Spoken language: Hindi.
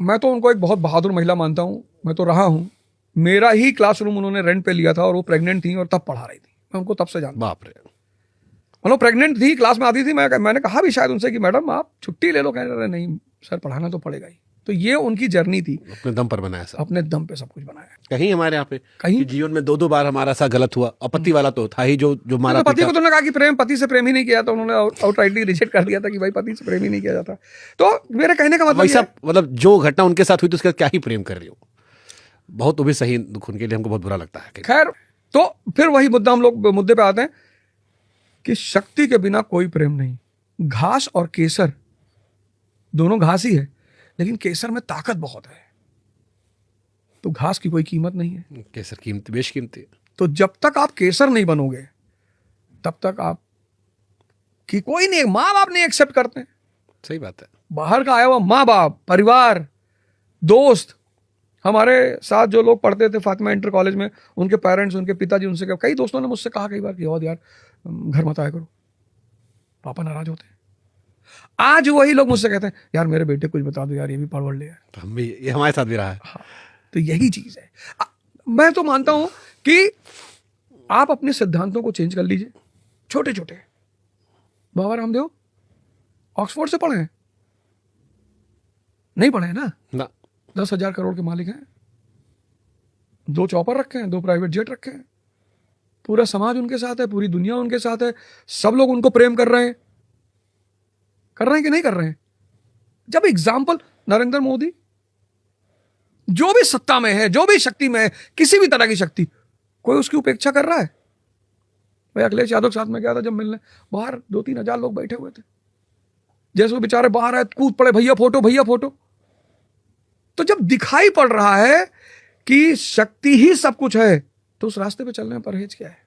मैं तो उनको एक बहुत बहादुर महिला मानता हूँ, मैं तो रहा हूँ। मेरा ही क्लासरूम उन्होंने रेंट पे लिया था और वो प्रेग्नेंट थी और तब पढ़ा रही थी। मैं उनको तब से जानता। बाप रे। मतलब प्रेग्नेंट थी, क्लास में आती थी। मैंने कहा भी शायद उनसे कि मैडम आप छुट्टी ले लो, कह रहे नहीं सर पढ़ाना तो पड़ेगा ही। तो ये उनकी जर्नी थी, अपने दम पर बनाया सब, अपने दम पे सब कुछ बनाया। कहीं हमारे यहाँ पे कहीं कि जीवन में 2-2 बार हमारा साथ गलत हुआ, और पति वाला तो था ही जो मारा पति पीटा। को तो उन्होंने कहा कि प्रेम, पति से प्रेम ही नहीं किया, तो उन्होंने आउटराइटली रिजेक्ट कर दिया था कि भाई पति से प्रेम ही नहीं किया जाता। तो मेरे कहने का मतलब वैसा मतलब जो घटना उनके साथ हुई तो उसके बाद क्या ही प्रेम कर रही हो, बहुत वो भी सही दुख, उनके लिए हमको बहुत बुरा लगता है। खैर, तो फिर वही मुद्दा, हम लोग मुद्दे पे आते हैं कि शक्ति के बिना कोई प्रेम नहीं। घास और केसर दोनों घास ही है, लेकिन केसर में ताकत बहुत है, तो घास की कोई कीमत नहीं है। केसर कीमती, बेशकीमती। तो जब तक आप केसर नहीं बनोगे तब तक आप कि कोई नहीं, माँ बाप नहीं एक्सेप्ट करते। सही बात है। बाहर का आया हुआ माँ बाप, परिवार, दोस्त, हमारे साथ जो लोग पढ़ते थे फातिमा इंटर कॉलेज में, उनके पेरेंट्स, उनके पिताजी, उनसे कई दोस्तों ने मुझसे कहा कई बार कि और यार घर मत आया करो, पापा नाराज होते हैं। आज वही लोग मुझसे कहते हैं यार मेरे बेटे कुछ बता दो यार, ये भी पढ़ ले यार। तो हम भी, ये हमारे साथ भी रहा है। हाँ, तो यही चीज है। मैं तो मानता हूं कि आप अपने सिद्धांतों को चेंज कर लीजिए, छोटे छोटे। बाबा रामदेव ऑक्सफोर्ड से पढ़े हैं? नहीं पढ़े हैं ना। 10,000 करोड़ के मालिक हैं, 2 चॉपर रखे हैं, 2 प्राइवेट जेट रखे हैं, पूरा समाज उनके साथ है, पूरी दुनिया उनके साथ है, सब लोग उनको प्रेम कर रहे हैं कि नहीं कर रहे हैं? जब एग्जाम्पल नरेंद्र मोदी, जो भी सत्ता में है, जो भी शक्ति में है, किसी भी तरह की शक्ति, कोई उसकी उपेक्षा कर रहा है? भाई अखिलेश यादव के साथ में गया था जब मिलने, बाहर 2-3 हजार लोग बैठे हुए थे, जैसे वो बेचारे बाहर आए कूद पड़े, भैया फोटो, भैया फोटो। तो जब दिखाई पड़ रहा है कि शक्ति ही सब कुछ है, तो उस रास्ते पे चलने में परहेज क्या है?